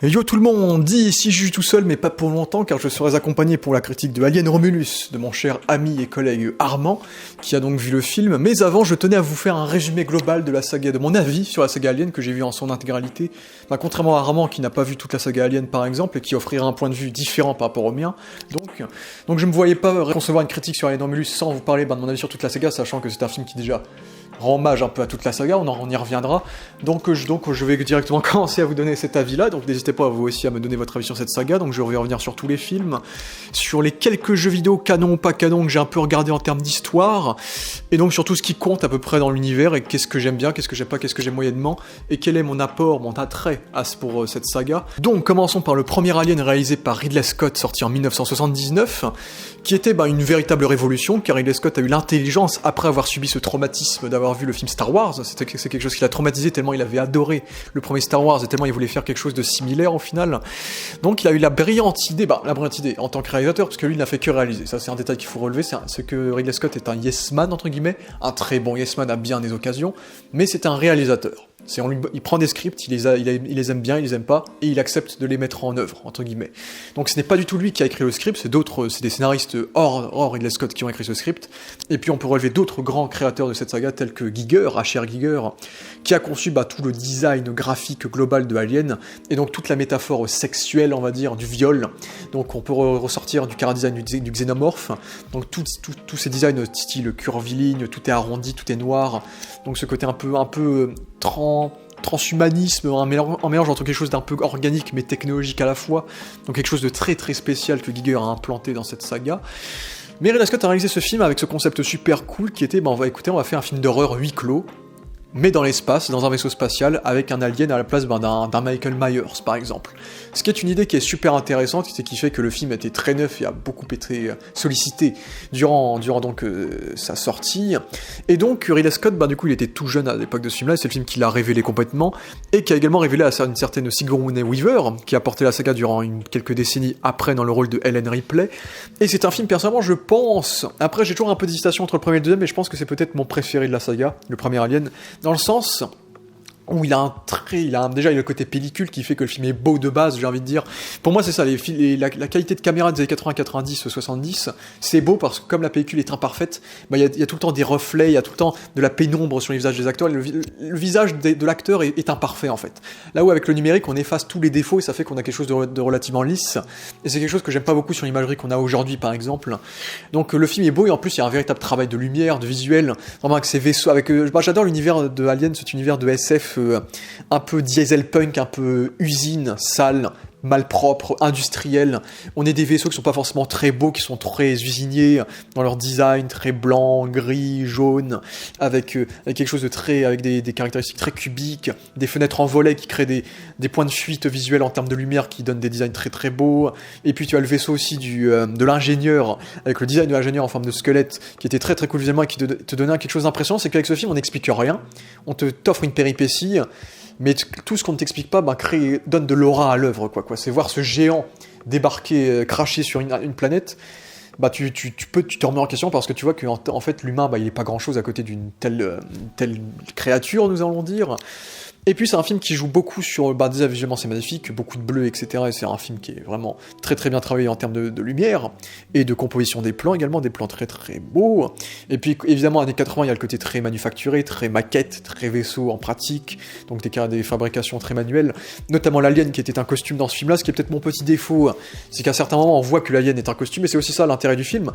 Yo tout le monde, dit ici je suis tout seul mais pas pour longtemps car je serai accompagné pour la critique de Alien Romulus de mon cher ami et collègue Armand qui a donc vu le film, mais avant je tenais à vous faire un résumé global de la saga, de mon avis sur la saga Alien que j'ai vu en son intégralité, contrairement à Armand qui n'a pas vu toute la saga Alien par exemple et qui offrira un point de vue différent par rapport au mien, donc je me voyais pas concevoir une critique sur Alien Romulus sans vous parler de mon avis sur toute la saga, sachant que c'est un film qui déjà rend hommage un peu à toute la saga, on y reviendra, donc je vais directement commencer à vous donner cet avis là, donc n'hésitez pas vous aussi à me donner votre avis sur cette saga, donc je vais revenir sur tous les films, sur les quelques jeux vidéo canon ou pas canon que j'ai un peu regardé en termes d'histoire, et donc sur tout ce qui compte à peu près dans l'univers, et qu'est-ce que j'aime bien, qu'est-ce que j'aime pas, qu'est-ce que j'aime moyennement, et quel est mon apport, mon attrait pour cette saga. Donc commençons par le premier Alien réalisé par Ridley Scott, sorti en 1979, qui était une véritable révolution, car Ridley Scott a eu l'intelligence, après avoir subi ce traumatisme d'avoir vu le film Star Wars, c'est quelque chose qui l'a traumatisé tellement il avait adoré le premier Star Wars, et tellement il voulait faire quelque chose de similaire au final. Donc il a eu la brillante idée en tant que réalisateur, parce que lui il n'a fait que réaliser, ça c'est un détail qu'il faut relever, c'est que Ridley Scott est un yes man entre guillemets, un très bon yes man à bien des occasions, mais c'est un réalisateur. Il prend des scripts, il les aime bien, il les aime pas, et il accepte de les mettre en œuvre, entre guillemets. Donc ce n'est pas du tout lui qui a écrit le script, c'est des scénaristes hors Ridley Scott qui ont écrit ce script, et puis on peut relever d'autres grands créateurs de cette saga, tels que Giger, H.R. Giger, qui a conçu tout le design graphique global de Alien, et donc toute la métaphore sexuelle, on va dire, du viol. Donc on peut ressortir du chara-design du xénomorphe, donc tous ces designs style curviligne, tout est arrondi, tout est noir, donc ce côté un peu transhumanisme, un mélange entre quelque chose d'un peu organique mais technologique à la fois, donc quelque chose de très très spécial que Giger a implanté dans cette saga. Mais Ridley Scott a réalisé ce film avec ce concept super cool qui était, on va faire un film d'horreur huis clos, mais dans l'espace, dans un vaisseau spatial, avec un alien à la place d'un Michael Myers, par exemple. Ce qui est une idée qui est super intéressante, c'est qui fait que le film a été très neuf et a beaucoup été sollicité durant sa sortie. Et donc, Ridley Scott, du coup, il était tout jeune à l'époque de ce film-là, et c'est le film qui l'a révélé complètement, et qui a également révélé à une certaine Sigourney Weaver, qui a porté la saga durant quelques décennies après dans le rôle de Ellen Ripley. Et c'est un film, personnellement, je pense, après j'ai toujours un peu d'hésitation entre le premier et le deuxième, mais je pense que c'est peut-être mon préféré de la saga, le premier Alien, dans le sens où il a le côté pellicule qui fait que le film est beau de base, j'ai envie de dire. Pour moi, c'est ça, la qualité de caméra des années 80, 90, 70, c'est beau parce que comme la pellicule est imparfaite, il y a tout le temps des reflets, il y a tout le temps de la pénombre sur les visages des acteurs, et le visage de l'acteur est imparfait en fait. Là où avec le numérique, on efface tous les défauts et ça fait qu'on a quelque chose de relativement lisse, et c'est quelque chose que j'aime pas beaucoup sur l'imagerie qu'on a aujourd'hui par exemple. Donc le film est beau et en plus il y a un véritable travail de lumière, de visuel, vraiment avec ces vaisseaux, j'adore l'univers de Alien, cet univers de SF un peu dieselpunk, un peu usine, sale, malpropre, industriel. On est des vaisseaux qui sont pas forcément très beaux, qui sont très usiniers dans leur design, très blanc, gris, jaune, avec quelque chose de très, avec des caractéristiques très cubiques, des fenêtres en volets qui créent des points de fuite visuels en termes de lumière qui donnent des designs très très beaux. Et puis tu as le vaisseau aussi de l'ingénieur, avec le design de l'ingénieur en forme de squelette, qui était très très cool visuellement et qui te donnait quelque chose d'impressionnant. C'est qu'avec ce film on n'explique rien, on t'offre une péripétie, mais tout ce qu'on ne t'explique pas donne de l'aura à l'œuvre, quoi. C'est voir ce géant débarquer, cracher sur une planète, tu te remets en question parce que tu vois que en fait l'humain il est pas grand chose à côté d'une telle créature, nous allons dire. Et puis c'est un film qui joue beaucoup sur, déjà visuellement c'est magnifique, beaucoup de bleu, etc. Et c'est un film qui est vraiment très très bien travaillé en termes de lumière, et de composition des plans également, des plans très très beaux. Et puis évidemment, années 80, il y a le côté très manufacturé, très maquette, très vaisseau en pratique, donc des fabrications très manuelles, notamment l'alien qui était un costume dans ce film-là, ce qui est peut-être mon petit défaut, c'est qu'à certains moments on voit que l'alien est un costume, et c'est aussi ça l'intérêt du film,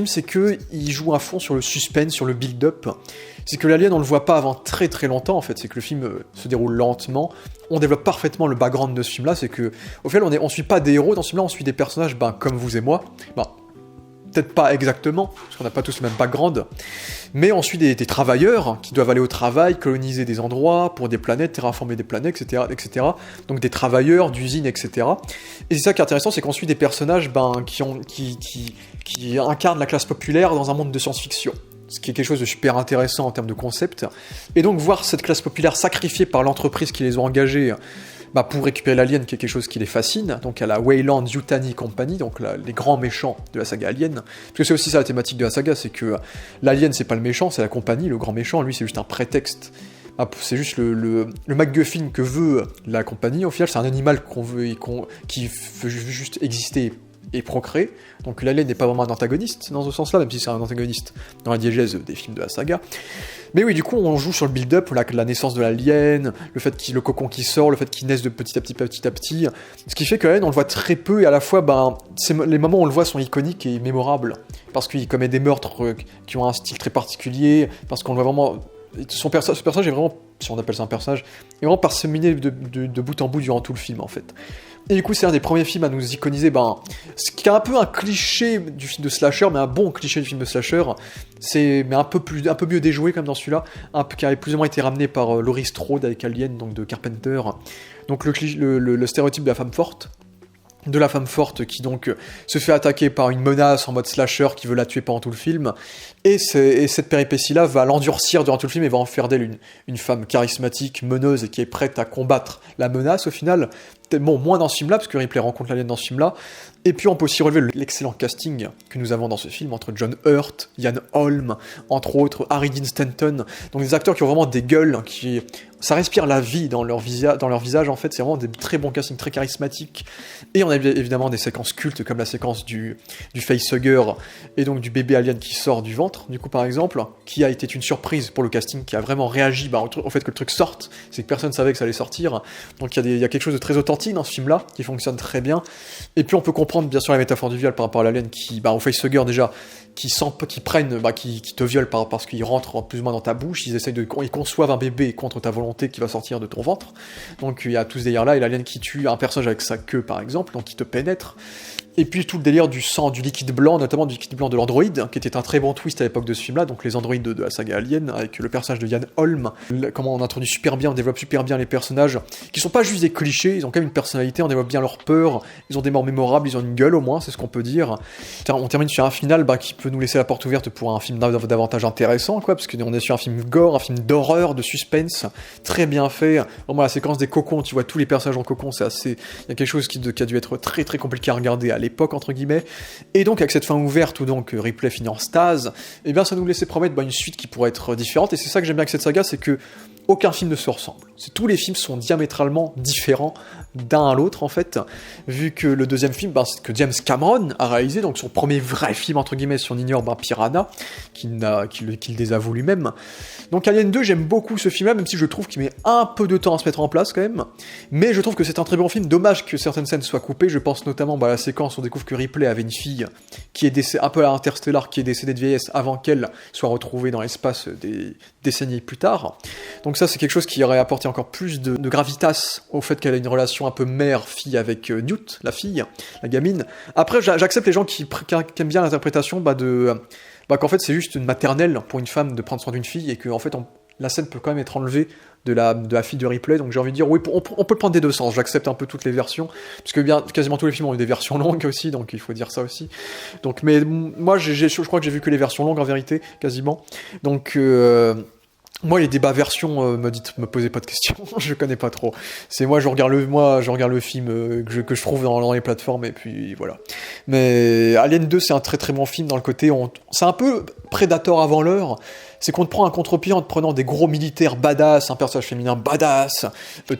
c'est qu'il joue à fond sur le suspense, sur le build-up. C'est que l'alien on le voit pas avant très très longtemps en fait, c'est que le film se déroule lentement, on développe parfaitement le background de ce film là, c'est que au final on suit pas des héros dans ce film là, on suit des personnages comme vous et moi, peut-être pas exactement, parce qu'on n'a pas tous le même background, mais on suit des travailleurs qui doivent aller au travail, coloniser des endroits pour des planètes, terraformer des planètes, etc. Donc des travailleurs d'usines, etc. Et c'est ça qui est intéressant, c'est qu'on suit des personnages qui incarnent la classe populaire dans un monde de science-fiction. Ce qui est quelque chose de super intéressant en termes de concept. Et donc voir cette classe populaire sacrifiée par l'entreprise qui les a engagés pour récupérer l'alien, qui est quelque chose qui les fascine, donc à la Weyland Yutani Company, donc les grands méchants de la saga Alien, parce que c'est aussi ça la thématique de la saga, c'est que l'alien c'est pas le méchant, c'est la compagnie, le grand méchant, lui c'est juste un prétexte c'est juste le MacGuffin que veut la compagnie. Au final, c'est un animal qui veut juste exister et procréer. Donc l'alien n'est pas vraiment un antagoniste dans ce sens-là, même si c'est un antagoniste dans la diégèse des films de la saga. Mais oui, du coup, on joue sur le build-up, la naissance de l'alien, le cocon qui sort, le fait qu'il naisse de petit à petit. Ce qui fait que l'alien, on le voit très peu, et à la fois, les moments où on le voit sont iconiques et mémorables. Parce qu'il commet des meurtres qui ont un style très particulier, parce qu'on le voit vraiment... Ce personnage est vraiment, si on appelle ça un personnage, est vraiment parsemé de bout en bout durant tout le film, en fait. Et du coup, c'est un des premiers films à nous iconiser, ce qui est un peu un cliché du film de slasher, mais un bon cliché du film de slasher, mais un peu mieux déjoué comme dans celui-là, qui avait plus ou moins été ramené par Laurie Strode avec Alien, donc de Carpenter. Donc le stéréotype de la femme forte qui donc se fait attaquer par une menace en mode slasher qui veut la tuer pendant tout le film, et cette péripétie-là va l'endurcir durant tout le film et va en faire d'elle une femme charismatique, meneuse et qui est prête à combattre la menace au final. Bon, moins dans ce film-là, parce que Ripley rencontre l'alien dans ce film-là, et puis on peut aussi relever l'excellent casting que nous avons dans ce film, entre John Hurt, Ian Holm, entre autres, Harry Dean Stanton, donc des acteurs qui ont vraiment des gueules, ça respire la vie dans leur visage, en fait, c'est vraiment des très bons castings, très charismatiques, et on a évidemment des séquences cultes, comme la séquence du facehugger, et donc du bébé alien qui sort du ventre, du coup par exemple, qui a été une surprise pour le casting, qui a vraiment réagi au fait que le truc sorte, c'est que personne ne savait que ça allait sortir, donc il y a quelque chose de très authentique dans ce film-là, qui fonctionne très bien, et puis on peut comprendre bien sûr la métaphore du viol par rapport à l'alien au facehugger déjà, qui te violent parce qu'ils rentrent plus ou moins dans ta bouche, ils conçoivent un bébé contre ta volonté qui va sortir de ton ventre, donc il y a tout ce délire-là, et l'alien qui tue un personnage avec sa queue par exemple, donc qui te pénètre. Et puis tout le délire du sang, du liquide blanc, notamment du liquide blanc de l'androïde, qui était un très bon twist à l'époque de ce film-là, donc les androïdes de la saga Alien, avec le personnage de Ian Holm, comment on introduit super bien, on développe super bien les personnages, qui sont pas juste des clichés, ils ont quand même une personnalité, on développe bien leur peur, ils ont des morts mémorables, ils ont une gueule au moins, c'est ce qu'on peut dire. On termine sur un final qui peut nous laisser la porte ouverte pour un film davantage intéressant, parce qu'on est sur un film gore, un film d'horreur, de suspense, très bien fait. Vraiment la séquence des cocons, tu vois tous les personnages en cocon, il y a quelque chose qui a dû être très très compliqué à regarder à l'époque, entre guillemets, et donc avec cette fin ouverte où donc Ripley finit en stase, et bien ça nous laissait promettre une suite qui pourrait être différente, et c'est ça que j'aime bien avec cette saga, c'est que aucun film ne se ressemble. Tous les films sont diamétralement différents d'un à l'autre, en fait, vu que le deuxième film, que James Cameron a réalisé, donc son premier vrai film, entre guillemets, si on ignore Piranha, qu'il désavoue lui-même. Donc Alien 2, j'aime beaucoup ce film-là, même si je trouve qu'il met un peu de temps à se mettre en place, quand même, mais je trouve que c'est un très bon film, dommage que certaines scènes soient coupées, je pense notamment à la séquence où on découvre que Ripley avait une fille qui est décédée, un peu à Interstellar, qui est décédée de vieillesse avant qu'elle soit retrouvée dans l'espace des décennies plus tard. Donc ça, c'est quelque chose qui aurait apporté encore plus de gravitas au fait qu'elle a une relation un peu mère-fille avec Newt, la fille, la gamine. Après, j'accepte les gens qui aiment bien l'interprétation qu'en fait c'est juste une maternelle pour une femme de prendre soin d'une fille et que en fait la scène peut quand même être enlevée de la fille de Ripley, donc j'ai envie de dire oui, on peut le prendre des deux sens, j'accepte un peu toutes les versions, puisque quasiment tous les films ont eu des versions longues aussi, donc il faut dire ça aussi. Donc, mais moi je crois que j'ai vu que les versions longues en vérité, quasiment. Donc moi, les débats version, me posez pas de questions, je connais pas trop. C'est moi, je regarde le film que je trouve dans les plateformes, et puis voilà. Mais Alien 2, c'est un très très bon film dans le côté, c'est un peu Predator avant l'heure, c'est qu'on te prend un contre-pied en te prenant des gros militaires badass, un personnage féminin badass,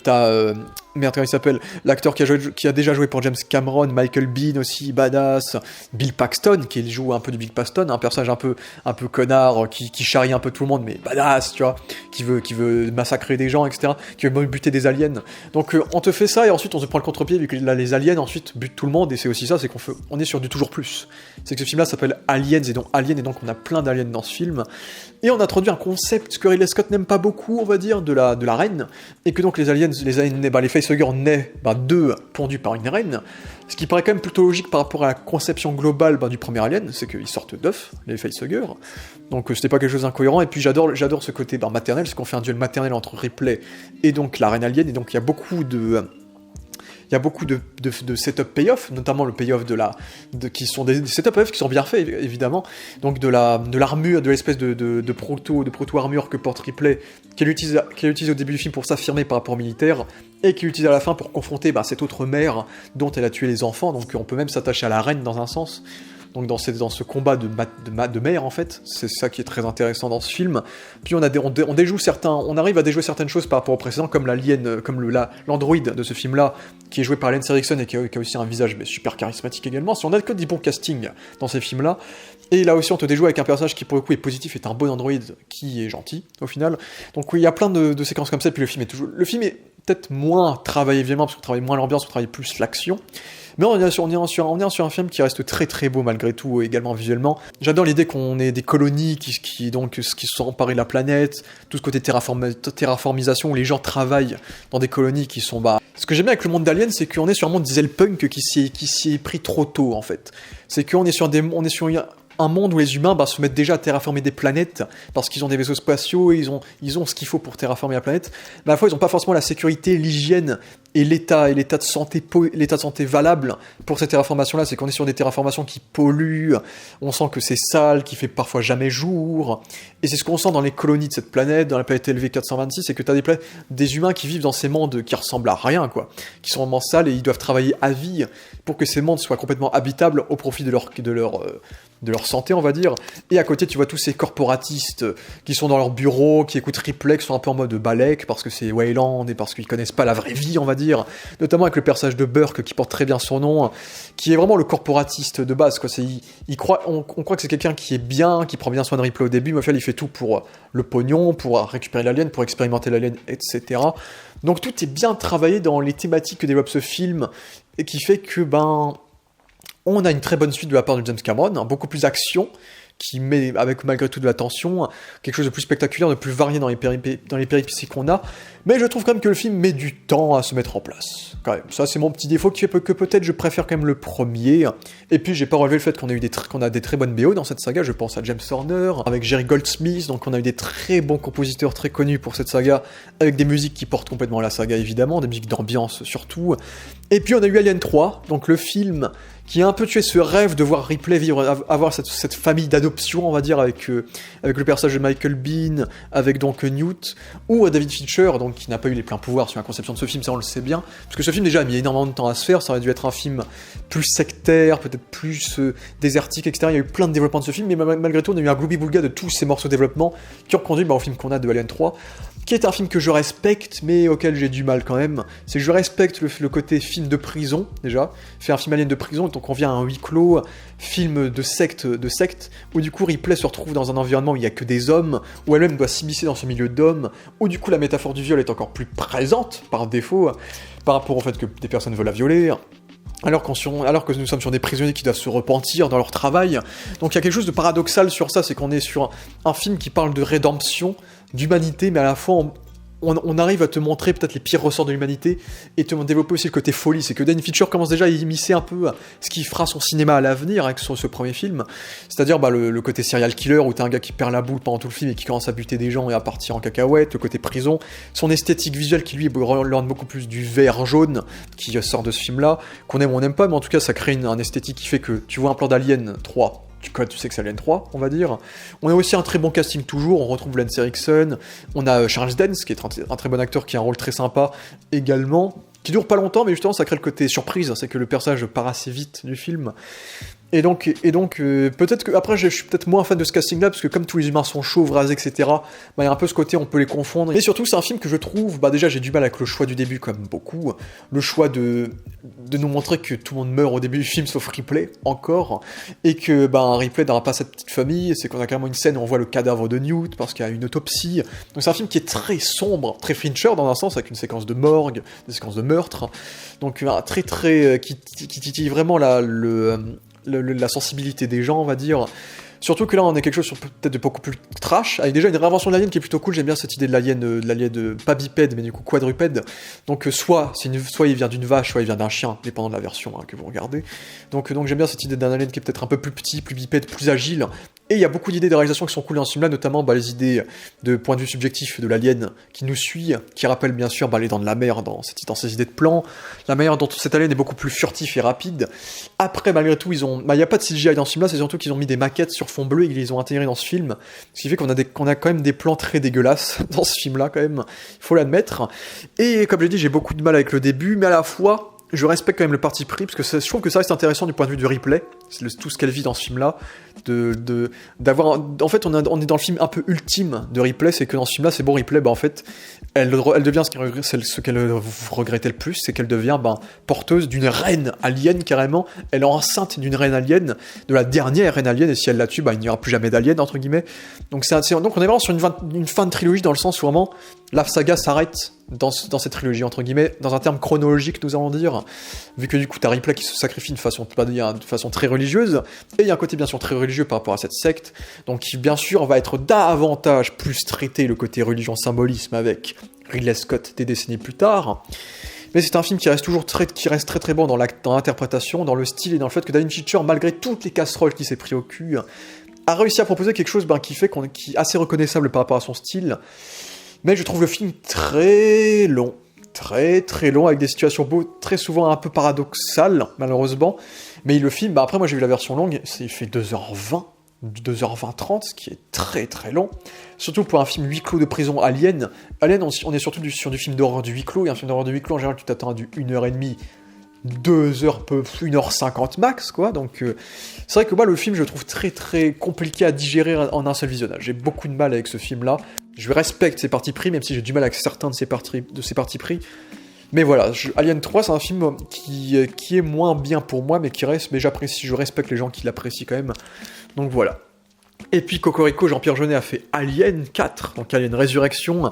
t'as... merde, comment il s'appelle ? L'acteur qui a déjà joué pour James Cameron, Michael Biehn aussi, badass, Bill Paxton, qui joue un peu du Bill Paxton, un personnage un peu connard, qui charrie un peu tout le monde, mais badass, tu vois, qui veut massacrer des gens, etc., qui veut buter des aliens. Donc on te fait ça, et ensuite on se prend le contre-pied, vu que là, les aliens ensuite butent tout le monde, et c'est aussi ça, c'est on est sur du toujours plus. C'est que ce film-là s'appelle Aliens, et donc on a plein d'aliens dans ce film, et on introduit un concept que Ridley Scott n'aime pas beaucoup, on va dire, de la reine, et que donc les facehuggers naissent d'œufs pondus par une reine, ce qui paraît quand même plutôt logique par rapport à la conception globale du premier Alien, c'est qu'ils sortent d'œufs, les facehuggers, donc c'était pas quelque chose d'incohérent, et puis j'adore ce côté maternel, parce qu'on fait un duel maternel entre Ripley et donc la reine alien, et donc il y a beaucoup de setup payoff, notamment le payoff qui sont des setup payoff qui sont bien faits, évidemment, donc de l'armure, de l'espèce de proto-armure que porte Ripley, qu'elle utilise au début du film pour s'affirmer par rapport aux militaires, et qu'elle utilise à la fin pour confronter cette autre mère dont elle a tué les enfants, donc on peut même s'attacher à la reine dans un sens. donc dans ce combat de mer en fait, c'est ça qui est très intéressant dans ce film. Puis on arrive à déjouer certaines choses par rapport au précédent, comme l'android de ce film-là, qui est joué par Lance Erickson et qui a aussi un visage super charismatique également. Si on a que des bons castings dans ces films-là, et là aussi on te déjoue avec un personnage qui pour le coup est positif, est un bon android qui est gentil au final. Donc oui, il y a plein de séquences comme ça, et puis le film est peut-être moins travaillé visuellement, parce qu'on travaille moins l'ambiance, on travaille plus l'action. Mais on est sur un film qui reste très très beau malgré tout, également visuellement. J'adore l'idée qu'on ait des colonies qui se sont emparées de la planète, tout ce côté terraformisation où les gens travaillent dans des colonies qui sont... Ce que j'aime bien avec le monde d'Alien, c'est qu'on est sur un monde dieselpunk qui s'y est pris trop tôt en fait. C'est qu'on est sur un monde où les humains se mettent déjà à terraformer des planètes parce qu'ils ont des vaisseaux spatiaux et ils ont ce qu'il faut pour terraformer la planète. Mais à la fois, ils n'ont pas forcément la sécurité, l'hygiène et l'état de santé valable pour ces terraformations-là. C'est qu'on est sur des terraformations qui polluent, on sent que c'est sale, qui fait parfois jamais jour. Et c'est ce qu'on sent dans les colonies de cette planète, dans la planète LV426, c'est que tu as des humains qui vivent dans ces mondes qui ressemblent à rien, quoi, qui sont vraiment sales et ils doivent travailler à vie pour que ces mondes soient complètement habitables au profit de leur santé, on va dire. Et à côté, tu vois tous ces corporatistes qui sont dans leur bureau, qui écoutent Ripley, qui sont un peu en mode Balek, parce que c'est Wayland et parce qu'ils connaissent pas la vraie vie, on va dire. Notamment avec le personnage de Burke, qui porte très bien son nom, qui est vraiment le corporatiste de base, quoi. On croit que c'est quelqu'un qui est bien, qui prend bien soin de Ripley au début, mais au final, il fait tout pour le pognon, pour récupérer l'alien, pour expérimenter l'alien, etc. Donc tout est bien travaillé dans les thématiques que développe ce film, et qui fait que, on a une très bonne suite de la part de James Cameron, beaucoup plus action, qui met, avec malgré tout de la tension, quelque chose de plus spectaculaire, de plus varié dans les péripéties qu'on a, mais je trouve quand même que le film met du temps à se mettre en place, quand même. Ça, c'est mon petit défaut qui fait que peut-être je préfère quand même le premier, et puis j'ai pas relevé le fait qu'on a des très bonnes BO dans cette saga, je pense à James Horner, avec Jerry Goldsmith, donc on a eu des très bons compositeurs très connus pour cette saga, avec des musiques qui portent complètement la saga évidemment, des musiques d'ambiance surtout, et puis on a eu Alien 3, donc le film qui a un peu tué ce rêve de voir Ripley avoir cette famille d'adoption, on va dire, avec le personnage de Michael Biehn, avec donc Newt, ou David Fincher, donc qui n'a pas eu les pleins pouvoirs sur la conception de ce film, ça on le sait bien, parce que ce film déjà a mis énormément de temps à se faire, ça aurait dû être un film plus sectaire, peut-être plus désertique, etc. Il y a eu plein de développements de ce film, mais malgré tout on a eu un gloubi-boulga de tous ces morceaux de développement qui ont conduit au film qu'on a de Alien 3, qui est un film que je respecte, mais auquel j'ai du mal quand même. C'est que je respecte le côté film de prison, déjà, faire un film Alien de prison, donc on vient à un huis clos, film de secte, où du coup Ripley se retrouve dans un environnement où il n'y a que des hommes, où elle-même doit s'immiscer dans ce milieu d'hommes, où du coup la métaphore du viol est encore plus présente, par défaut, par rapport au fait que des personnes veulent la violer, alors que nous sommes sur des prisonniers qui doivent se repentir dans leur travail. Donc il y a quelque chose de paradoxal sur ça, c'est qu'on est sur un film qui parle de rédemption, d'humanité, mais à la fois on arrive à te montrer peut-être les pires ressorts de l'humanité et te développer aussi le côté folie. C'est que David Fincher commence déjà à immiscer un peu ce qui fera son cinéma à l'avenir avec ce premier film, c'est-à-dire le côté serial killer où t'as un gars qui perd la boule pendant tout le film et qui commence à buter des gens et à partir en cacahuète, le côté prison, son esthétique visuelle qui lui relève beaucoup plus du vert jaune qui sort de ce film-là, qu'on aime ou on n'aime pas, mais en tout cas ça crée un esthétique qui fait que tu vois un plan d'Alien 3, tu sais que c'est Alien 3, on va dire. On a aussi un très bon casting toujours, on retrouve Lance Erickson, on a Charles Dance, qui est un très bon acteur, qui a un rôle très sympa également, qui dure pas longtemps, mais justement ça crée le côté surprise, c'est que le personnage part assez vite du film. Et donc peut-être que, après je suis peut-être moins fan de ce casting-là, parce que comme tous les humains sont chauves, rasés, etc., il y a un peu ce côté, on peut les confondre. Et surtout, c'est un film que je trouve, déjà j'ai du mal avec le choix du début, comme beaucoup, le choix de nous montrer que tout le monde meurt au début du film, sauf Ripley, encore, et que Ripley n'aura pas cette petite famille, c'est qu'on a carrément une scène où on voit le cadavre de Newt, parce qu'il y a une autopsie. Donc c'est un film qui est très sombre, très Fincher dans un sens, avec une séquence de morgue, des séquences de meurtre, donc très très, qui titille vraiment la sensibilité des gens, on va dire. Surtout que là, on est quelque chose sur peut-être de beaucoup plus trash, avec déjà une réinvention de l'alien qui est plutôt cool. J'aime bien cette idée de l'alien pas bipède, mais du coup quadrupède. Donc soit il vient d'une vache, soit il vient d'un chien, dépendant de la version que vous regardez. Donc j'aime bien cette idée d'un alien qui est peut-être un peu plus petit, plus bipède, plus agile. Et il y a beaucoup d'idées de réalisation qui sont cool dans ce film-là, notamment les idées de point de vue subjectif de l'alien qui nous suit, qui rappelle bien sûr les Dents de la Mer dans ces idées de plan, la manière dont cet alien est beaucoup plus furtif et rapide. Après, malgré tout, il n'y a pas de CGI dans ce film-là, c'est surtout qu'ils ont mis des maquettes sur fond bleu et qu'ils les ont intégrées dans ce film, ce qui fait qu'on a quand même des plans très dégueulasses dans ce film-là, quand même, il faut l'admettre. Et comme j'ai dit, j'ai beaucoup de mal avec le début, mais à la fois, je respecte quand même le parti pris, parce que je trouve que ça reste intéressant du point de vue du replay, tout ce qu'elle vit dans ce film-là, d'avoir... En fait, on est dans le film un peu ultime de Ripley, c'est que dans ce film-là, c'est bon, Ripley, en fait, elle devient ce qu'elle regrettait le plus, c'est qu'elle devient porteuse d'une reine alien, carrément. Elle est enceinte d'une reine alien, de la dernière reine alien, et si elle la tue, il n'y aura plus jamais d'alien, entre guillemets. Donc on est vraiment sur une fin de trilogie, dans le sens où vraiment, la saga s'arrête dans cette trilogie, entre guillemets, dans un terme chronologique, nous allons dire, vu que du coup, t'as Ripley qui se sacrifie de façon très religieuse, et il y a un côté bien sûr très religieux par rapport à cette secte, donc qui bien sûr va être davantage plus traité le côté religion-symbolisme avec Ridley Scott des décennies plus tard. Mais c'est un film qui reste très très bon dans l'interprétation, dans le style et dans le fait que David Fincher, malgré toutes les casseroles qu'il s'est pris au cul, a réussi à proposer quelque chose qui est assez reconnaissable par rapport à son style. Mais je trouve le film très long, très très long, avec des situations très souvent un peu paradoxales, malheureusement. Mais le film, après moi j'ai vu la version longue, il fait 2h20, 2h20-30, ce qui est très très long. Surtout pour un film huis clos de prison Alien. Alien, on est surtout sur du film d'horreur de huis clos, et un film d'horreur de huis clos, en général, tu t'attends à du 1h30, 2h, 1h50 max, quoi. Donc, c'est vrai que moi, le film, je le trouve très très compliqué à digérer en un seul visionnage. J'ai beaucoup de mal avec ce film-là. Je respecte ses partis pris, même si j'ai du mal avec certains de ses partis pris. Mais voilà, Alien 3, c'est un film qui est moins bien pour moi, mais je respecte les gens qui l'apprécient quand même. Donc voilà. Et puis Cocorico, Jean-Pierre Jeunet a fait Alien 4, donc Alien Résurrection,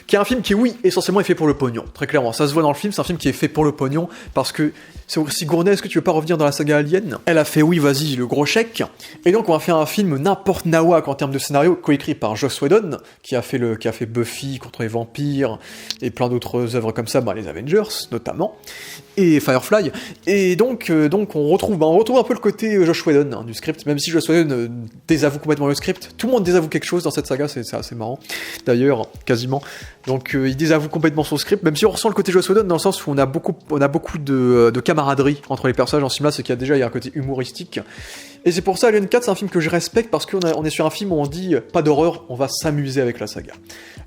qui est un film qui, oui, essentiellement est fait pour le pognon. Très clairement, ça se voit dans le film, c'est un film qui est fait pour le pognon, parce que Sigourney, est-ce que tu veux pas revenir dans la saga Alien ? Elle a fait oui, vas-y, le gros chèque. Et donc on va faire un film n'importe nawak en termes de scénario, coécrit par Joss Whedon, qui a fait Buffy contre les vampires, et plein d'autres œuvres comme ça, les Avengers notamment, et Firefly. Et donc on retrouve un peu le côté Joss Whedon du script, même si Joss Whedon désavoue complètement le script. Tout le monde désavoue quelque chose dans cette saga, c'est assez marrant. D'ailleurs, quasiment. Donc il désavoue complètement son script, même si on ressent le côté Joss Whedon dans le sens où on a beaucoup de camaraderie entre les personnages dans ce film-là, c'est qu'il y a un côté humoristique. Et c'est pour ça, Alien 4, c'est un film que je respecte, parce qu'on est sur un film où on dit pas d'horreur, on va s'amuser avec la saga.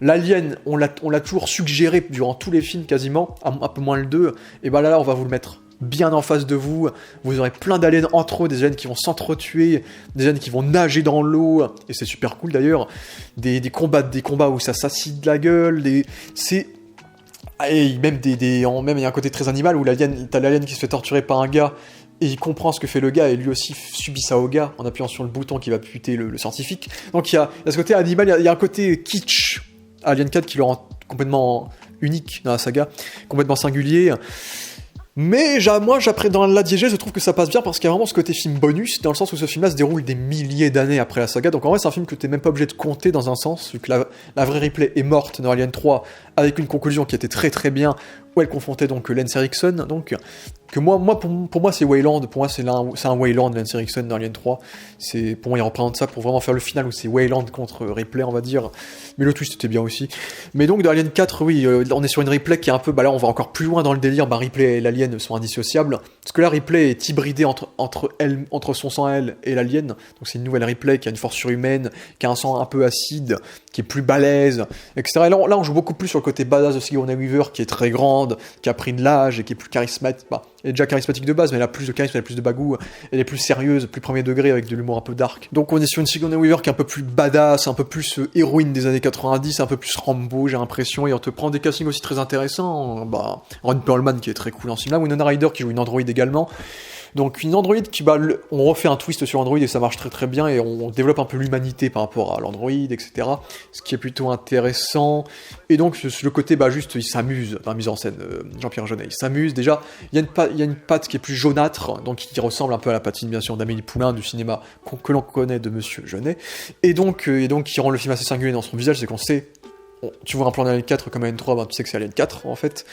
L'Alien, on l'a toujours suggéré durant tous les films quasiment, un peu moins le 2, et là, on va vous le mettre bien en face de vous, vous aurez plein d'aliens entre eux, des aliens qui vont s'entretuer, des aliens qui vont nager dans l'eau, et c'est super cool d'ailleurs, des combats où ça s'asside de la gueule, et même il y a un côté très animal où t'as l'alien qui se fait torturer par un gars, et il comprend ce que fait le gars, et lui aussi subit ça au gars, en appuyant sur le bouton qui va buter le scientifique. Donc il y a ce côté animal, il y a un côté kitsch, Alien 4 qui le rend complètement unique dans la saga, complètement singulier. Mais moi, dans la diégèse, je trouve que ça passe bien parce qu'il y a vraiment ce côté film bonus, dans le sens où ce film-là se déroule des milliers d'années après la saga. Donc en vrai, c'est un film que t'es même pas obligé de compter dans un sens, vu que la vraie Ripley est morte dans Alien 3, avec une conclusion qui était très très bien, où elle confrontait donc Lance Erickson, donc que pour moi c'est Weyland, pour moi c'est un Weyland, Lance Erickson dans Alien 3, pour moi il représente ça pour vraiment faire le final où c'est Weyland contre Ripley, on va dire, mais le twist était bien aussi. Mais donc dans Alien 4, oui, on est sur une Ripley qui est un peu, là on va encore plus loin dans le délire, Ripley et l'alien sont indissociables, parce que là Ripley est hybridée entre son sang à elle et l'alien, donc c'est une nouvelle Ripley qui a une force surhumaine, qui a un sang un peu acide, qui est plus balèze, etc. Et là on joue beaucoup plus sur le côté badass de Sigourney Weaver, qui est très grande, qui a pris de l'âge et qui est plus charismatique. Elle est déjà charismatique de base, mais elle a plus de charisme, elle a plus de bagou, elle est plus sérieuse, plus premier degré, avec de l'humour un peu dark. Donc on est sur une Sigourney Weaver qui est un peu plus badass, un peu plus héroïne des années 90, un peu plus Rambo, j'ai l'impression, et on te prend des castings aussi très intéressants. Ron Perlman qui est très cool en ce film-là, Winona Ryder qui joue une androïde également. Donc une androïde qui, on refait un twist sur Android et ça marche très très bien, et on développe un peu l'humanité par rapport à l'Android, etc. Ce qui est plutôt intéressant. Et donc le côté, juste il s'amuse dans la mise en scène, Jean-Pierre Jeunet, il s'amuse. Déjà, il y a une patte qui est plus jaunâtre, donc qui ressemble un peu à la patine bien sûr d'Amélie Poulain du cinéma que l'on connaît de Monsieur Jeunet. Et donc qui rend le film assez singulier dans son visage, c'est qu'on sait. Tu vois un plan d'Alien 4 comme Alien 3, tu sais que c'est Alien 4 en fait.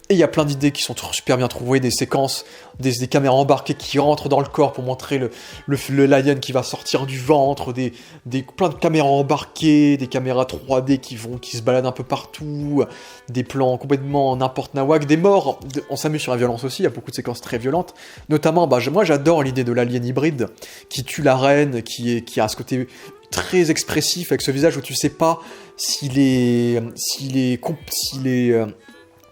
Et il y a plein d'idées qui sont super bien trouvées, des séquences, des caméras embarquées qui rentrent dans le corps pour montrer l'alien qui va sortir du ventre, plein de caméras embarquées, des caméras 3D qui se baladent un peu partout, des plans complètement n'importe nawak, des morts, on s'amuse sur la violence aussi, il y a beaucoup de séquences très violentes, notamment, moi j'adore l'idée de l'alien hybride qui tue la reine, qui a ce côté très expressif avec ce visage où tu sais pas s'il est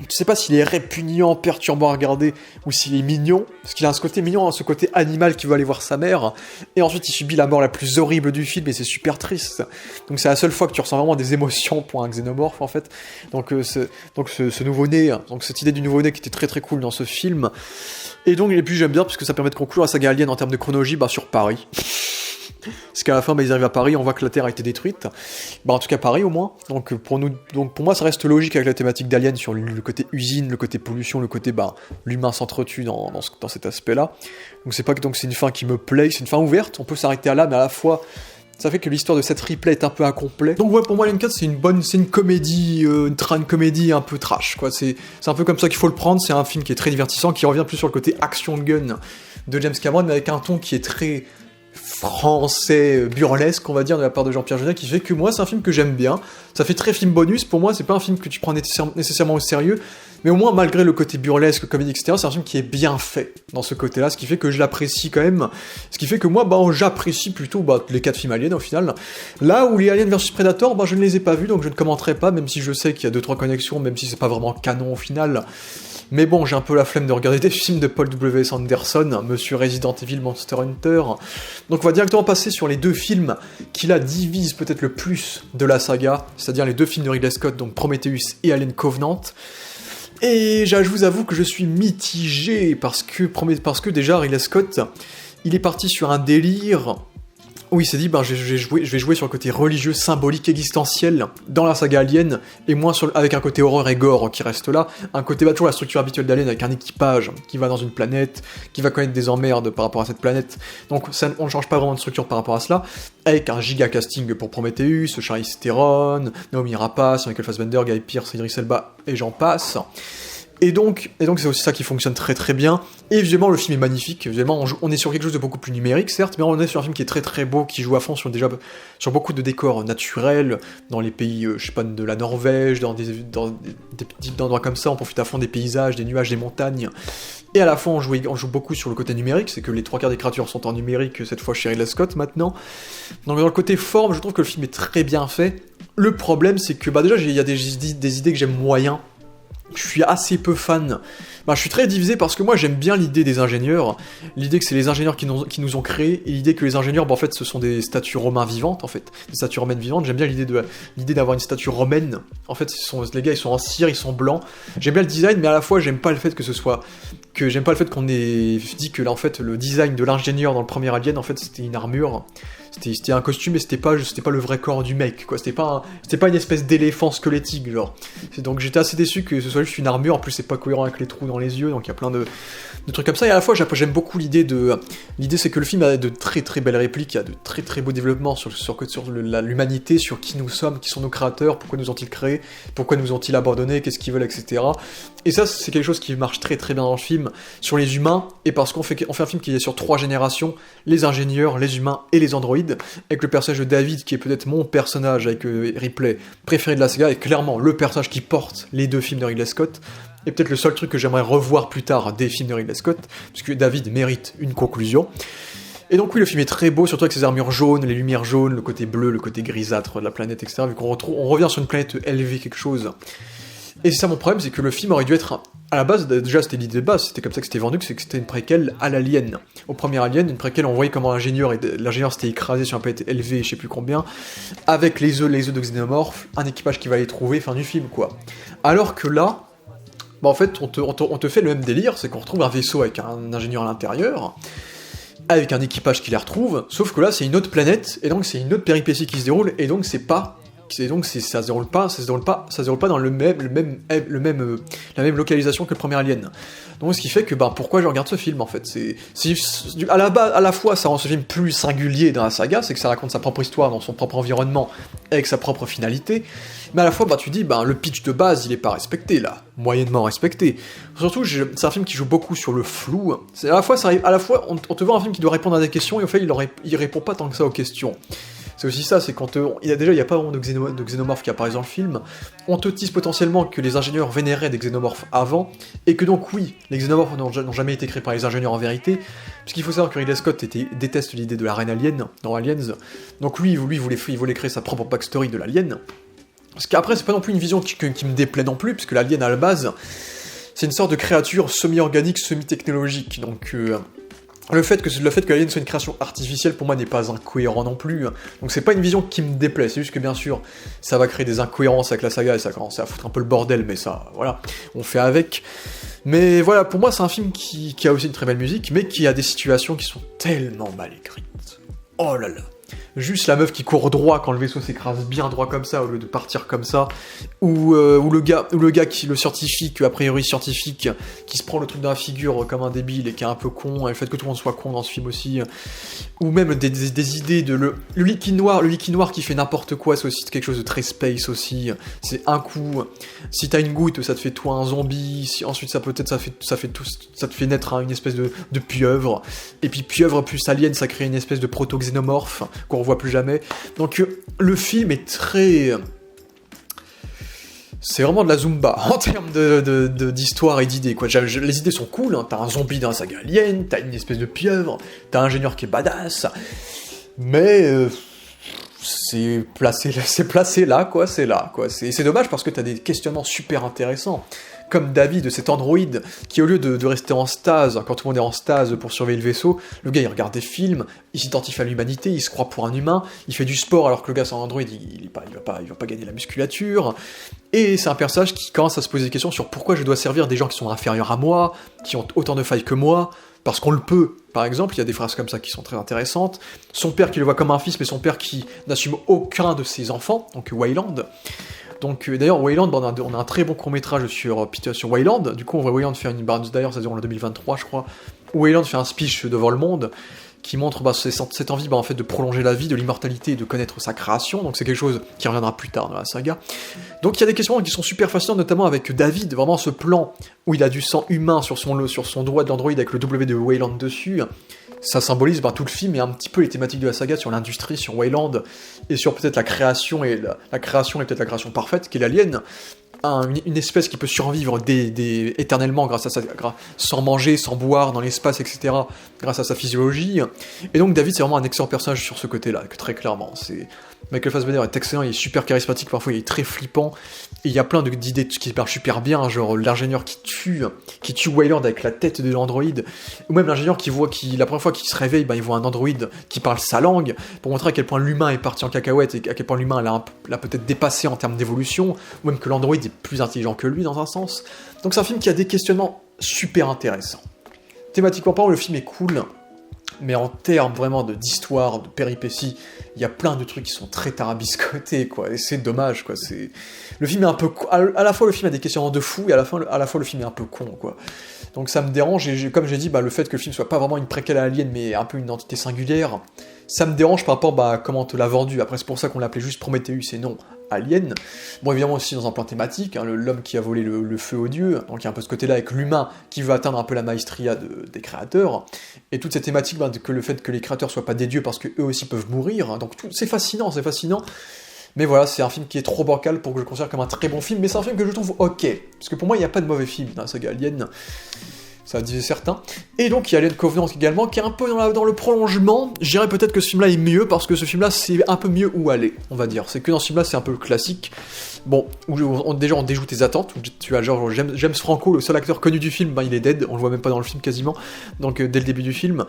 Tu sais pas s'il est répugnant, perturbant à regarder, ou s'il est mignon, parce qu'il a ce côté mignon, ce côté animal qui veut aller voir sa mère, et ensuite il subit la mort la plus horrible du film, et c'est super triste. Donc c'est la seule fois que tu ressens vraiment des émotions pour un xénomorphe, en fait. Donc ce nouveau-né, donc cette idée du nouveau-né qui était très très cool dans ce film. Et donc, et puis j'aime bien, parce que ça permet de conclure la saga Alien en termes de chronologie, sur Paris. Parce qu'à la fin, ils arrivent à Paris, on voit que la Terre a été détruite. En tout cas, Paris au moins. Donc pour moi, ça reste logique avec la thématique d'Alien sur le côté usine, le côté pollution, le côté l'humain s'entretue dans cet aspect-là. Donc c'est une fin qui me plaît, c'est une fin ouverte. On peut s'arrêter à là, mais à la fois, ça fait que l'histoire de cette replay est un peu incomplète. Donc ouais, pour moi, Alien 4, c'est une comédie, une comédie un peu trash, quoi. C'est un peu comme ça qu'il faut le prendre. C'est un film qui est très divertissant, qui revient plus sur le côté action gun de James Cameron, mais avec un ton qui est très français, burlesque, on va dire, de la part de Jean-Pierre Jeunet, qui fait que moi, c'est un film que j'aime bien. Ça fait très film bonus, pour moi, c'est pas un film que tu prends nécessairement au sérieux, mais au moins, malgré le côté burlesque, comédie, etc., c'est un film qui est bien fait dans ce côté-là, ce qui fait que je l'apprécie quand même, ce qui fait que moi, j'apprécie plutôt les 4 films Aliens, au final. Là où les Aliens vs Predator, je ne les ai pas vus, donc je ne commenterai pas, même si je sais qu'il y a 2-3 connexions, même si c'est pas vraiment canon au final. Mais bon, j'ai un peu la flemme de regarder des films de Paul W.S. Anderson, Monsieur Resident Evil, Monster Hunter. Donc on va directement passer sur les 2 films qui la divisent peut-être le plus de la saga, c'est-à-dire les 2 films de Ridley Scott, donc Prometheus et Alien Covenant. Et je vous avoue que je suis mitigé, parce que déjà Ridley Scott, il est parti sur un délire où il s'est dit, je vais jouer sur le côté religieux, symbolique, existentiel dans la saga Alien, et moins avec un côté horreur et gore qui reste là, un côté toujours la structure habituelle d'Alien avec un équipage qui va dans une planète, qui va connaître des emmerdes par rapport à cette planète, donc on ne change pas vraiment de structure par rapport à cela, avec un giga casting pour Prometheus, Charlize Theron, Naomi Rapace, Michael Fassbender, Guy Pearce, Idris Elba, et j'en passe. Et donc c'est aussi ça qui fonctionne très très bien. Et visuellement, le film est magnifique. Visuellement, on est sur quelque chose de beaucoup plus numérique, certes, mais on est sur un film qui est très très beau, qui joue à fond sur beaucoup de décors naturels, dans les pays, de la Norvège, dans des types d'endroits comme ça, on profite à fond des paysages, des nuages, des montagnes. Et à la fois, on joue beaucoup sur le côté numérique, c'est que les 3/4 des créatures sont en numérique, cette fois chez Ridley Scott maintenant. Donc dans le côté forme, je trouve que le film est très bien fait. Le problème, c'est que déjà, il y a des idées que j'aime moyen. Je suis assez peu fan. Je suis très divisé parce que moi j'aime bien l'idée des ingénieurs, l'idée que c'est les ingénieurs qui nous ont créés, et l'idée que les ingénieurs, en fait, ce sont des statues romaines vivantes, en fait, des statues romaines vivantes. J'aime bien l'idée d'avoir une statue romaine. En fait, les gars, ils sont en cire, ils sont blancs. J'aime bien le design, mais à la fois j'aime pas le fait qu'on ait dit que là, en fait, le design de l'ingénieur dans le premier Alien, en fait, c'était une armure. C'était un costume, et c'était pas le vrai corps du mec, quoi. C'était pas une espèce d'éléphant squelettique, genre. Donc j'étais assez déçu que ce soit juste une armure. En plus, c'est pas cohérent avec les trous dans les yeux, donc il y a plein de trucs comme ça. Et à la fois, j'aime beaucoup l'idée c'est que le film a de très très belles répliques, il y a de très très beaux développements sur l'humanité, sur qui nous sommes, qui sont nos créateurs, pourquoi nous ont-ils créés, pourquoi nous ont-ils abandonnés, qu'est-ce qu'ils veulent, etc. Et ça, c'est quelque chose qui marche très très bien dans le film, sur les humains, et parce qu'on fait un film qui est sur 3 générations, les ingénieurs, les humains et les androïdes, avec le personnage de David, qui est peut-être mon personnage avec Ripley préféré de la saga, et clairement le personnage qui porte les 2 films de Ridley Scott, et peut-être le seul truc que j'aimerais revoir plus tard des films de Ridley Scott, puisque David mérite une conclusion. Et donc oui, le film est très beau, surtout avec ses armures jaunes, les lumières jaunes, le côté bleu, le côté grisâtre de la planète, etc., vu qu'on revient sur une planète élevée, quelque chose. Et c'est ça mon problème, c'est que le film aurait dû être, à la base, déjà c'était l'idée de base, c'était comme ça que c'était vendu, c'est que c'était une préquelle à l'Alien. Au premier Alien, une préquelle, on voyait comment l'ingénieur s'était écrasé sur une planète élevée, je sais plus combien, avec les œufs de xénomorphes, un équipage qui va les trouver, fin du film, quoi. Alors que là, en fait, on te fait le même délire, c'est qu'on retrouve un vaisseau avec un ingénieur à l'intérieur, avec un équipage qui les retrouve, sauf que là, c'est une autre planète, et donc c'est une autre péripétie qui se déroule, et donc ça se déroule pas dans la même localisation que le premier Alien. Donc ce qui fait que pourquoi je regarde ce film en fait, à la fois ça rend ce film plus singulier dans la saga, c'est que ça raconte sa propre histoire dans son propre environnement avec sa propre finalité, mais à la fois tu dis le pitch de base il est pas respecté là, moyennement respecté. Surtout c'est un film qui joue beaucoup sur le flou. C'est à la fois on te voit un film qui doit répondre à des questions et au fait il répond pas tant que ça aux questions. C'est aussi ça, c'est quand il y a pas vraiment de xénomorphes qui apparaissent dans le film, on te tease potentiellement que les ingénieurs vénéraient des xénomorphes avant, et que donc oui, les xénomorphes n'ont jamais été créés par les ingénieurs en vérité, puisqu'il faut savoir que Ridley Scott déteste l'idée de la reine alien dans Aliens, donc lui il voulait créer sa propre backstory de l'alien, Parce qu'après, c'est pas non plus une vision qui me déplaît non plus, puisque l'alien, à la base, c'est une sorte de créature semi-organique, semi-technologique, donc... Le fait que l'alien soit une création artificielle, pour moi, n'est pas incohérent non plus. Donc c'est pas une vision qui me déplaît, c'est juste que bien sûr, ça va créer des incohérences avec la saga, et ça commence à foutre un peu le bordel, mais ça, voilà, on fait avec. Mais voilà, pour moi, c'est un film qui a aussi une très belle musique, mais qui a des situations qui sont tellement mal écrites. Oh là là. Juste la meuf qui court droit quand le vaisseau s'écrase bien droit comme ça, au lieu de partir comme ça, ou le gars le scientifique, a priori scientifique, qui se prend le truc dans la figure comme un débile et qui est un peu con, et le fait que tout le monde soit con dans ce film aussi, ou même des idées de le liquide noir qui fait n'importe quoi, c'est aussi quelque chose de très space aussi, c'est un coup, si t'as une goutte, ça te fait toi un zombie, si ensuite ça te fait naître une espèce de pieuvre, et puis pieuvre plus alien, ça crée une espèce de proto-xénomorphe, qu'on revoit plus jamais. Donc le film est très... C'est vraiment de la Zumba, en termes d'histoire et d'idées, quoi. Les idées sont cool, hein. T'as un zombie dans la saga Alien, t'as une espèce de pieuvre, t'as un ingénieur qui est badass, mais... c'est placé là, quoi, c'est là, quoi. C'est dommage parce que t'as des questionnements super intéressants. Comme David, cet androïde, qui au lieu de rester en stase, quand tout le monde est en stase pour surveiller le vaisseau, le gars il regarde des films, il s'identifie à l'humanité, il se croit pour un humain, il fait du sport alors que le gars c'est un androïde, il va pas gagner la musculature, et c'est un personnage qui commence à se poser des questions sur pourquoi je dois servir des gens qui sont inférieurs à moi, qui ont autant de failles que moi, parce qu'on le peut. Par exemple, il y a des phrases comme ça qui sont très intéressantes. Son père qui le voit comme un fils, mais son père qui n'assume aucun de ses enfants, donc Weyland. Donc d'ailleurs, Weyland, on a un très bon court-métrage sur Weyland. Du coup, on voit Weyland faire d'ailleurs, ça dure en 2023, je crois, où Weyland fait un speech devant le monde qui montre cette envie en fait, de prolonger la vie, de l'immortalité et de connaître sa création. Donc c'est quelque chose qui reviendra plus tard dans la saga. Donc il y a des questions qui sont super fascinantes, notamment avec David, vraiment ce plan où il a du sang humain sur son doigt de l'android avec le W de Weyland dessus. Ça symbolise tout le film et un petit peu les thématiques de la saga sur l'industrie, sur Weyland, et sur peut-être la création, et la création est peut-être la création parfaite, qui est l'alien, une espèce qui peut survivre éternellement sans manger, sans boire, dans l'espace, etc., grâce à sa physiologie. Et donc David, c'est vraiment un excellent personnage sur ce côté-là, très clairement. Michael Fassbender est excellent, il est super charismatique, parfois il est très flippant, et il y a plein d'idées qui marchent super bien, genre l'ingénieur qui tue Weyland avec la tête de l'androïde, ou même l'ingénieur la première fois qu'il se réveille, il voit un androïde qui parle sa langue, pour montrer à quel point l'humain est parti en cacahuète, et à quel point l'humain l'a peut-être dépassé en termes d'évolution, ou même que l'androïde est plus intelligent que lui dans un sens. Donc c'est un film qui a des questionnements super intéressants. Thématiquement parlant, le film est cool, mais en termes vraiment d'histoire, de péripéties, il y a plein de trucs qui sont très tarabiscotés, quoi, et c'est dommage, quoi, Le film est un peu... À la fois, le film a des questionnements de fou, et à la fois, le film est un peu con, quoi. Donc ça me dérange, et comme j'ai dit, le fait que le film soit pas vraiment une préquelle à Alien, mais un peu une entité singulière, ça me dérange par rapport à comment on te l'a vendu. Après, c'est pour ça qu'on l'appelait juste Prometheus et non Alien. Bon, évidemment aussi dans un plan thématique, l'homme qui a volé le feu aux dieux, donc il y a un peu ce côté-là avec l'humain qui veut atteindre un peu la maestria des créateurs, et toute cette thématique, que le fait que les créateurs soient pas des dieux parce qu'eux aussi peuvent mourir, donc c'est fascinant, mais voilà, c'est un film qui est trop bancal pour que je le considère comme un très bon film, mais c'est un film que je trouve ok, parce que pour moi il n'y a pas de mauvais film dans la saga Alien, ça disait certains. Et donc il y a Alien Covenant également, qui est un peu dans le prolongement. Je dirais peut-être que ce film-là est mieux, parce que ce film-là, c'est un peu mieux où aller, on va dire. C'est que dans ce film-là, c'est un peu le classique. Bon, déjà on déjoue tes attentes, où tu as genre James Franco, le seul acteur connu du film, il est dead, on le voit même pas dans le film quasiment, donc dès le début du film.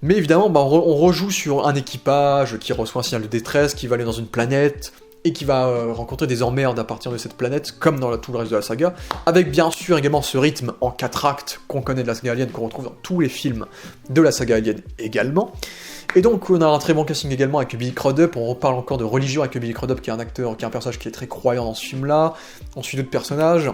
Mais évidemment, on rejoue sur un équipage qui reçoit un signal de détresse, qui va aller dans une planète, et qui va rencontrer des emmerdes à partir de cette planète, comme dans tout le reste de la saga, avec bien sûr également ce rythme en 4 actes qu'on connaît de la saga Alien, qu'on retrouve dans tous les films de la saga Alien également. Et donc on a un très bon casting également avec Billy Crudup, on reparle encore de religion avec Billy Crudup, qui est un personnage qui est très croyant dans ce film-là, on suit d'autres personnages,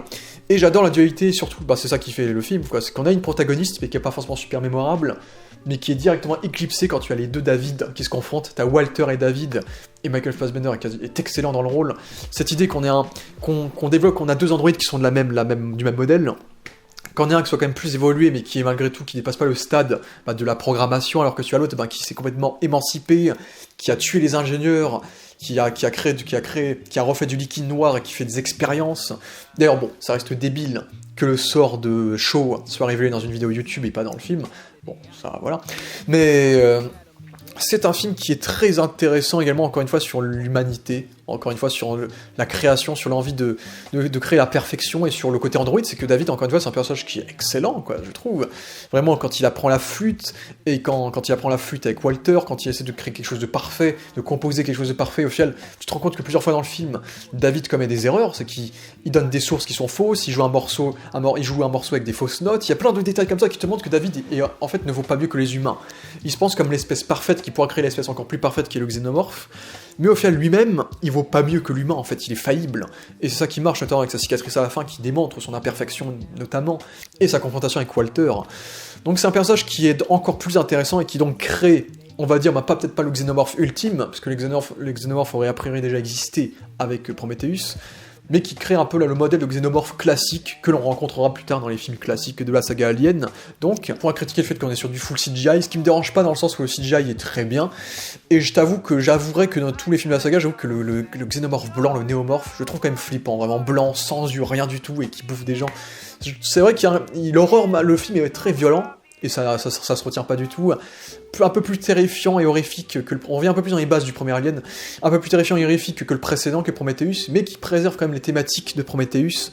et j'adore la dualité, surtout, c'est ça qui fait le film, quoi, c'est qu'on a une protagoniste, mais qui est pas forcément super mémorable, mais qui est directement éclipsée quand tu as les deux David qui se confrontent, t'as Walter et David, et Michael Fassbender est excellent dans le rôle. Cette idée qu'on développe, qu'on a deux androïdes qui sont du même modèle, qu'en ait un qui soit quand même plus évolué, mais qui est malgré tout, qui dépasse pas le stade de la programmation, alors que tu as l'autre qui s'est complètement émancipé, qui a tué les ingénieurs, qui a refait du liquide noir et qui fait des expériences. D'ailleurs, bon, ça reste débile que le sort de Shaw soit révélé dans une vidéo YouTube et pas dans le film. Bon, ça, voilà. Mais c'est un film qui est très intéressant également, encore une fois, sur l'humanité, encore une fois, sur la création, sur l'envie de créer la perfection, et sur le côté Android, c'est que David, encore une fois, c'est un personnage qui est excellent, quoi, je trouve. Vraiment, quand il apprend la flûte, et quand il apprend la flûte avec Walter, quand il essaie de créer quelque chose de parfait, de composer quelque chose de parfait, au final, tu te rends compte que plusieurs fois dans le film, David commet des erreurs, c'est qu'il donne des sources qui sont fausses, il joue un morceau avec des fausses notes, il y a plein de détails comme ça qui te montrent que David, en fait, ne vaut pas mieux que les humains. Il se pense comme l'espèce parfaite qui pourra créer l'espèce encore plus parfaite qui est le xénomorphe, mais au final, lui-même, il vaut pas mieux que l'humain, en fait, il est faillible, et c'est ça qui marche, notamment avec sa cicatrice à la fin, qui démontre son imperfection, notamment, et sa confrontation avec Walter. Donc c'est un personnage qui est encore plus intéressant, et qui donc crée, on va dire, peut-être pas le xénomorphe ultime, parce que le xénomorphe aurait a priori déjà existé avec Prometheus, mais qui crée un peu là, le modèle de xénomorphe classique que l'on rencontrera plus tard dans les films classiques de la saga Alien. Donc, pour critiquer le fait qu'on est sur du full CGI, ce qui me dérange pas dans le sens où le CGI est très bien, et j'avouerais que dans tous les films de la saga, j'avoue que le xénomorphe blanc, le néomorphe, je le trouve quand même flippant, vraiment blanc, sans yeux, rien du tout, et qui bouffe des gens. C'est vrai le film est très violent, et ça se retient pas du tout, un peu plus terrifiant et horrifique on revient un peu plus dans les bases du premier Alien, un peu plus terrifiant et horrifique que le précédent, que Prometheus, mais qui préserve quand même les thématiques de Prometheus.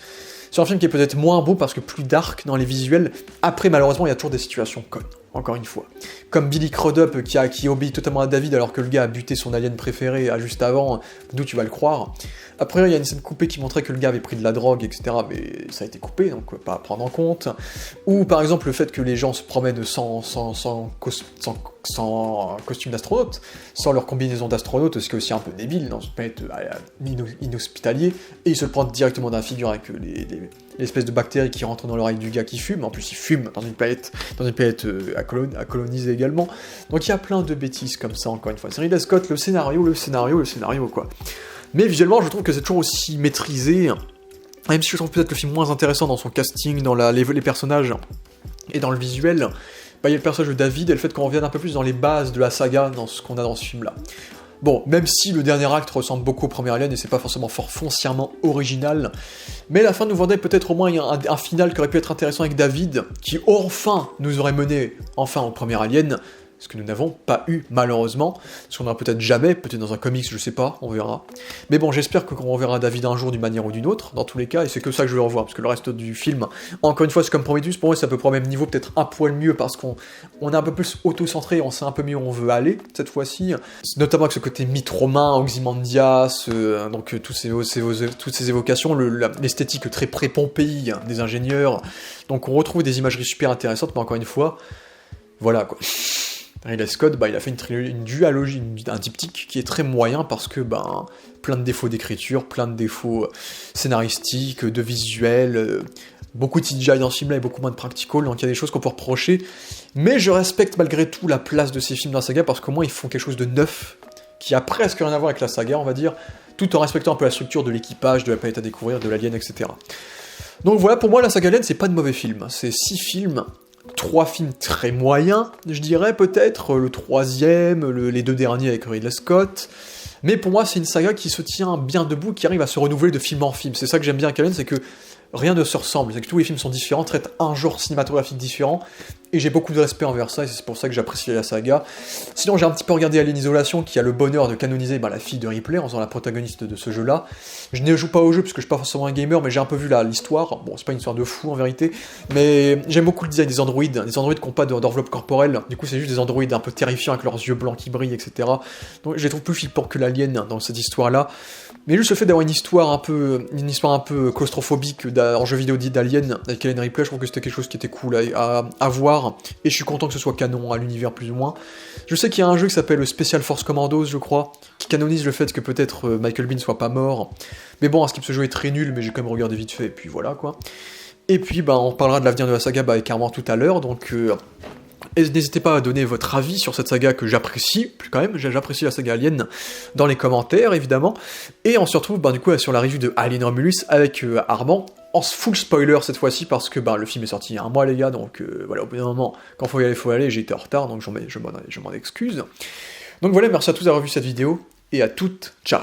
C'est un film qui est peut-être moins beau parce que plus dark dans les visuels. Après, malheureusement, il y a toujours des situations connes, encore une fois. Comme Billy Crudup qui obéit totalement à David alors que le gars a buté son alien préféré juste avant, d'où tu vas le croire. Après, il y a une scène coupée qui montrait que le gars avait pris de la drogue, etc., mais ça a été coupé, donc pas à prendre en compte. Ou par exemple le fait que les gens se promènent sans costume d'astronaute, sans leur combinaison d'astronaute, ce qui est aussi un peu débile dans une planète inhospitalier, et ils se le prennent directement dans la figure avec l'espèce de bactéries qui rentrent dans l'oreille du gars qui fume. En plus il fume dans une planète à coloniser également. Donc il y a plein de bêtises comme ça, encore une fois. C'est Ridley Scott, le scénario, quoi. Mais visuellement, je trouve que c'est toujours aussi maîtrisé, même si je trouve peut-être le film moins intéressant dans son casting, dans les personnages, et dans le visuel. Il y a le personnage de David, et le fait qu'on revienne un peu plus dans les bases de la saga, dans ce qu'on a dans ce film-là. Bon, même si le dernier acte ressemble beaucoup au premier Alien, et c'est pas forcément foncièrement original, mais la fin nous vendait peut-être au moins un final qui aurait pu être intéressant avec David, qui enfin nous aurait mené au premier Alien, ce que nous n'avons pas eu, malheureusement, ce qu'on aura peut-être jamais, peut-être dans un comics, je sais pas, on verra. Mais bon, j'espère qu'on reverra David un jour d'une manière ou d'une autre, dans tous les cas, et c'est que ça que je veux revoir, parce que le reste du film, encore une fois, c'est comme Prometheus, pour moi c'est à peu près au même niveau, peut-être un poil mieux, parce qu'on est un peu plus auto-centré, on sait un peu mieux où on veut aller, cette fois-ci, notamment avec ce côté mythe romain, Ozymandias, donc toutes ces évocations, l'esthétique très pré-Pompéi des ingénieurs, donc on retrouve des imageries super intéressantes, mais encore une fois, voilà quoi. Ridley Scott, il a fait une duologie, un diptyque qui est très moyen parce que, plein de défauts d'écriture, plein de défauts scénaristiques, de visuels, beaucoup de CGI dans ce film-là et beaucoup moins de practical, donc il y a des choses qu'on peut reprocher, mais je respecte malgré tout la place de ces films dans la saga parce qu'au moins ils font quelque chose de neuf, qui a presque rien à voir avec la saga, on va dire, tout en respectant un peu la structure de l'équipage, de la planète à découvrir, de l'alien, etc. Donc voilà, pour moi, la saga Alien, c'est pas de mauvais films, c'est 6 films, 3 films très moyens, je dirais peut-être, le 3e, les 2 derniers avec Ridley Scott, mais pour moi c'est une saga qui se tient bien debout, qui arrive à se renouveler de film en film. C'est ça que j'aime bien avec Alien, c'est que rien ne se ressemble, c'est que tous les films sont différents, traitent un genre cinématographique différent, et j'ai beaucoup de respect envers ça, et c'est pour ça que j'apprécie la saga. Sinon j'ai un petit peu regardé Alien Isolation, qui a le bonheur de canoniser la fille de Ripley, en faisant la protagoniste de ce jeu-là. Je ne joue pas au jeu, parce que je suis pas forcément un gamer, mais j'ai un peu vu l'histoire, bon c'est pas une histoire de fou en vérité, mais j'aime beaucoup le design des androïdes qui n'ont pas d'enveloppe corporelle, du coup c'est juste des androïdes un peu terrifiants avec leurs yeux blancs qui brillent, etc. Donc je les trouve plus flippants que l'Alien dans cette histoire-là. Mais juste le fait d'avoir une histoire un peu claustrophobique en jeu vidéo dit d'Alien avec Ellen Ripley, je trouve que c'était quelque chose qui était cool à voir, et je suis content que ce soit canon à l'univers plus ou moins. Je sais qu'il y a un jeu qui s'appelle Special Force Commandos, je crois, qui canonise le fait que peut-être Michael Biehn soit pas mort. Mais bon, à ce qui ce jeu est très nul, mais j'ai quand même regardé vite fait, et puis voilà quoi. Et puis on parlera de l'avenir de la saga avec Armand tout à l'heure, donc n'hésitez pas à donner votre avis sur cette saga que j'apprécie, quand même, j'apprécie la saga Alien, dans les commentaires, évidemment, et on se retrouve du coup sur la review de Alien Romulus avec Armand, en full spoiler cette fois-ci, parce que le film est sorti il y a un mois les gars, donc voilà, au bout d'un moment, quand faut y aller, j'ai été en retard, donc je m'en excuse. Donc voilà, merci à tous d'avoir vu cette vidéo, et à toutes, ciao.